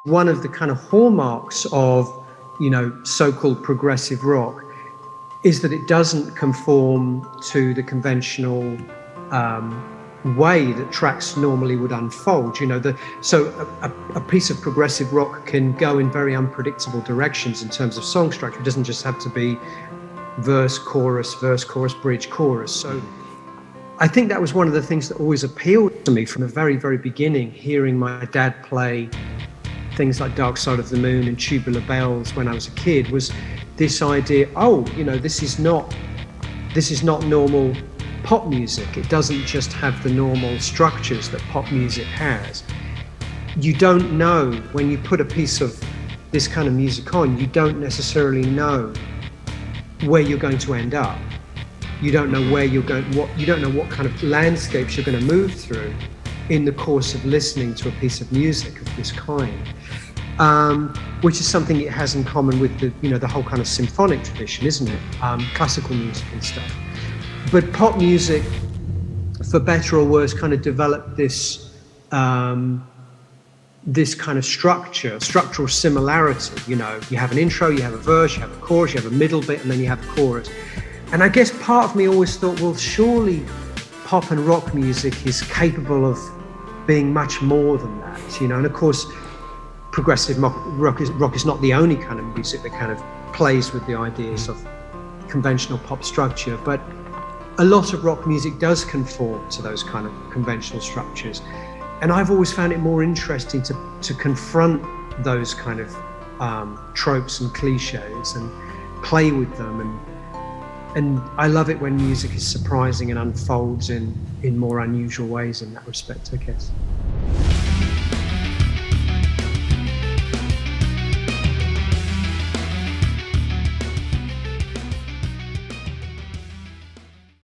one of the kind of hallmarks of, so-called progressive rock is that it doesn't conform to the conventional way that tracks normally would unfold. So a piece of progressive rock can go in very unpredictable directions in terms of song structure. It doesn't just have to be verse, chorus, bridge, chorus. So I think that was one of the things that always appealed to me from the very, very beginning, hearing my dad play things like Dark Side of the Moon and Tubular Bells when I was a kid, was this idea, this is not normal pop music. It doesn't just have the normal structures that pop music has. You don't know, when you put a piece of this kind of music on, you don't necessarily know where you're going to end up. You don't know where you're going, you don't know what kind of landscapes you're going to move through in the course of listening to a piece of music of this kind, which is something it has in common with the whole kind of symphonic tradition, isn't it? Classical music and stuff. But pop music, for better or worse, kind of developed this this kind of structural similarity. You have an intro, you have a verse, you have a chorus, you have a middle bit, and then you have a chorus. And I guess part of me always thought, well, surely pop and rock music is capable of being much more than that, And of course, progressive rock is not the only kind of music that kind of plays with the ideas of conventional pop structure, but a lot of rock music does conform to those kind of conventional structures. And I've always found it more interesting to confront those kind of tropes and cliches and play with them. And I love it when music is surprising and unfolds in more unusual ways in that respect, I guess.